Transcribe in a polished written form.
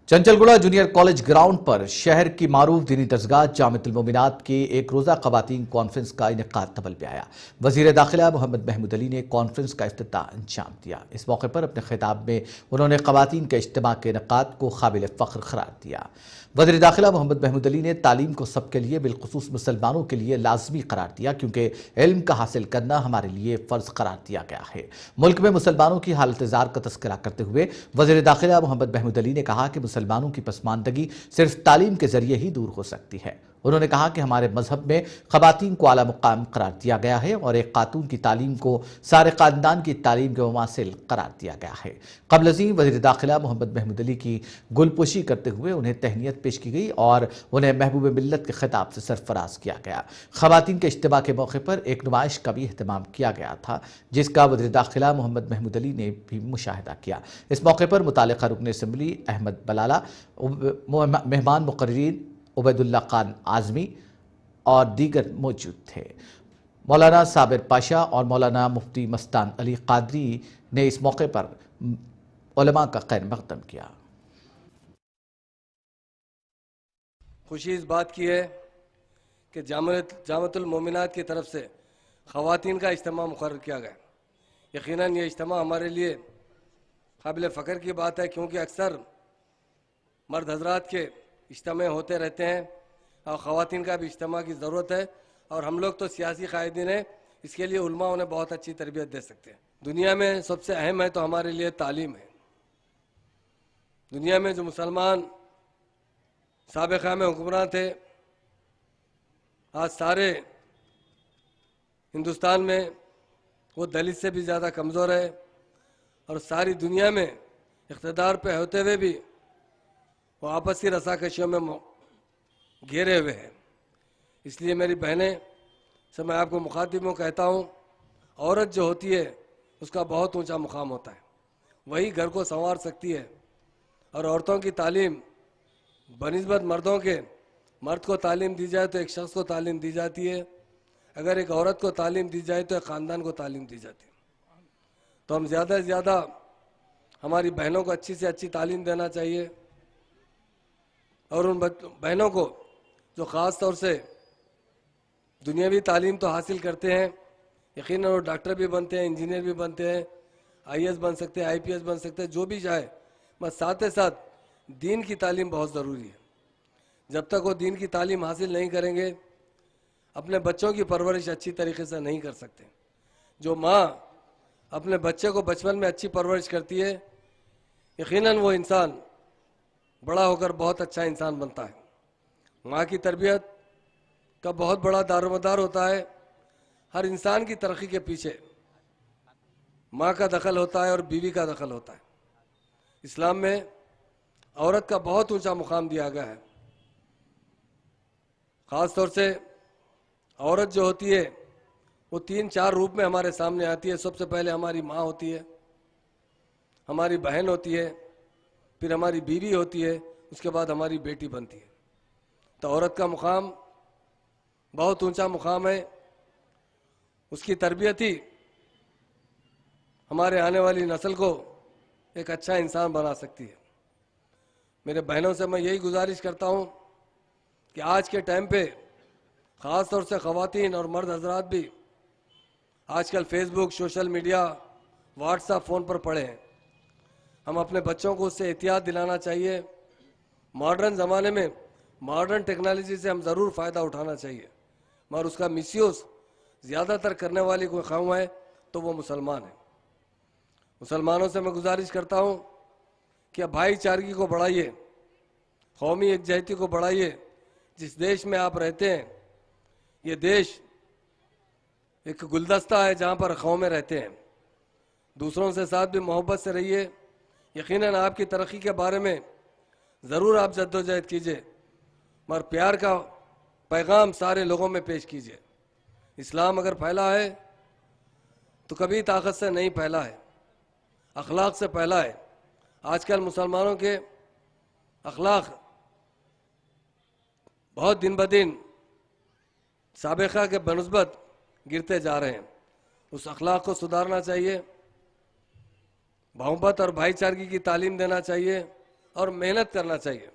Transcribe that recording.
Chanchalguda junior college ground पर शहर की मारूफ दीनी दरगाह जामिअतुल मोमिनात के एक रोजा खवातीन कॉन्फ्रेंस का इनेकाद तबल पे आया। वजीर दाखिला मोहम्मद महमूद अली ने कॉन्फ्रेंस का इफ्तिताह अंजाम दिया। इस मौके पर अपने खिताब में उन्होंने खवातीन के इज्तिमा के इनेकाद को काबिल फख्र करार दिया। वजीर दाखिला मोहम्मद महमूद अली ने तालीम को सबके लिए बिलखुसूस मुसलमानों के लिए लाजमी करार दिया, क्योंकि इल्म का हासिल करना हमारे लिए फ़र्ज करार दिया गया है। मुल्क में मुसलमानों की हालत ज़ार का तस्करा करते हुए वज़ीर दाखिला मोहम्मद महमूद अली ने कहा कि मुसलमानों की पसमानदगी सिर्फ तालीम के जरिए ही दूर हो सकती है। उन्होंने कहा कि हमारे मजहब में खवातीन को आला मुकाम करार दिया गया है और एक खातून की तालीम को सारे खानदान की तालीम के मुमासिल करार दिया गया है। क़ब्ल अज़ीं वज़ीर दाखिला मोहम्मद महमूद अली की गुलपोशी करते हुए उन्हें तहनीत पेश की गई और उन्हें महबूब मिल्लत के खिताब से सरफराज किया गया। खवातीन के इज्तिमा के मौके पर एक नुमाइश का भी एहतमाम किया गया था, जिसका वज़ीर दाखिला मोहम्मद महमूद अली ने भी मुशाहिदा किया। इस मौके पर मुतालिका रुकन असम्बली अहमद बलाला, मेहमान मुकर्रीन उबैदुल्ला खान आज़मी और दीगर मौजूद थे। मौलाना साबिर पाशा और मौलाना मुफ्ती मस्तान अली कादरी ने इस मौके पर उलमा का खैर मक़दम किया। खुशी इस बात की है कि जामिअतुल मोमिनात की तरफ से ख़वातीन का इज्तिमा मुकर्रर किया गया। यकीनन ये इज्तिमा हमारे लिए काबिल फ़ख्र की बात है, क्योंकि अक्सर मर्द हजरात के इज्तिमा होते रहते हैं और ख़वातीन का भी इज्तिमा की ज़रूरत है। और हम लोग तो सियासी कायदीन हैं, इसके लिए उलमा उन्हें बहुत अच्छी तरबियत दे सकते हैं। दुनिया में सबसे अहम है तो हमारे लिए तालीम है। दुनिया में जो मुसलमान साबिक़ा में हुक्मरान थे, आज सारे हिंदुस्तान में वो दलित से भी ज़्यादा कमज़ोर है और सारी दुनिया में इक़्तिदार पे होते हुए भी वो आपसी रसाकशियों में घेरे हुए हैं। इसलिए मेरी बहनें से मैं आपको मुखातिब में कहता हूँ, औरत जो होती है उसका बहुत ऊंचा मुकाम होता है, वही घर को संवार सकती है। और औरतों की तालीम बनिस्बत मर्दों के, मर्द को तालीम दी जाए तो एक शख्स को तालीम दी जाती है, अगर एक औरत को तालीम दी जाए तो एक ख़ानदान को तालीम दी जाती है। तो हम ज़्यादा से ज़्यादा हमारी बहनों को अच्छी से अच्छी तालीम देना चाहिए और उन बहनों को जो ख़ास तौर से दुनियावी तालीम तो हासिल करते हैं, यकीनन वो डॉक्टर भी बनते हैं, इंजीनियर भी बनते हैं, आईएएस बन सकते हैं, आईपीएस बन सकते हैं, जो भी चाहे, बस साथ ही साथ दीन की तालीम बहुत ज़रूरी है। जब तक वो दीन की तालीम हासिल नहीं करेंगे, अपने बच्चों की परवरिश अच्छी तरीके से नहीं कर सकते। जो माँ अपने बच्चे को बचपन में अच्छी परवरिश करती है, यकीनन वो इंसान बड़ा होकर बहुत अच्छा इंसान बनता है। माँ की तरबियत का बहुत बड़ा दारोमदार होता है। हर इंसान की तरक्की के पीछे माँ का दखल होता है और बीवी का दखल होता है। इस्लाम में औरत का बहुत ऊंचा मुकाम दिया गया है। ख़ास तौर से औरत जो होती है वो 3-4 रूप में हमारे सामने आती है। सबसे पहले हमारी माँ होती है, हमारी बहन होती है, फिर हमारी बीवी होती है, उसके बाद हमारी बेटी बनती है। तो औरत का मुकाम बहुत ऊंचा मुकाम है। उसकी तरबियत ही हमारे आने वाली नस्ल को एक अच्छा इंसान बना सकती है। मेरे बहनों से मैं यही गुजारिश करता हूँ कि आज के टाइम पे ख़ास तौर से ख़वातीन और मर्द हजरात भी आजकल Facebook, social media, WhatsApp, phone पर पड़े हैं। हम अपने बच्चों को उससे एहतियात दिलाना चाहिए। मॉडर्न ज़माने में मॉडर्न टेक्नोलॉजी से हम ज़रूर फ़ायदा उठाना चाहिए, मगर उसका मिसयूज़ ज़्यादातर करने वाली कोई कौम है तो वो मुसलमान है। मुसलमानों से मैं गुजारिश करता हूँ कि भाईचारगी को बढ़ाइए, कौमी एकजहती को बढ़ाइए। जिस देश में आप रहते हैं, ये देश एक गुलदस्ता है जहाँ पर कौमें रहते हैं। दूसरों से साथ भी मोहब्बत से रहिए। यकीनन आपकी तरक्की के बारे में ज़रूर आप जद्दोजहद कीजिए, मगर प्यार का पैगाम सारे लोगों में पेश कीजिए। इस्लाम अगर फैला है तो कभी ताकत से नहीं फैला है, अखलाक से फैला है। आजकल मुसलमानों के अखलाक बहुत दिन ब दिन साबिक़ा के बनस्बत गिरते जा रहे हैं। उस अखलाक को सुधारना चाहिए, मोहब्बत और भाईचारगी की तालीम देना चाहिए और मेहनत करना चाहिए।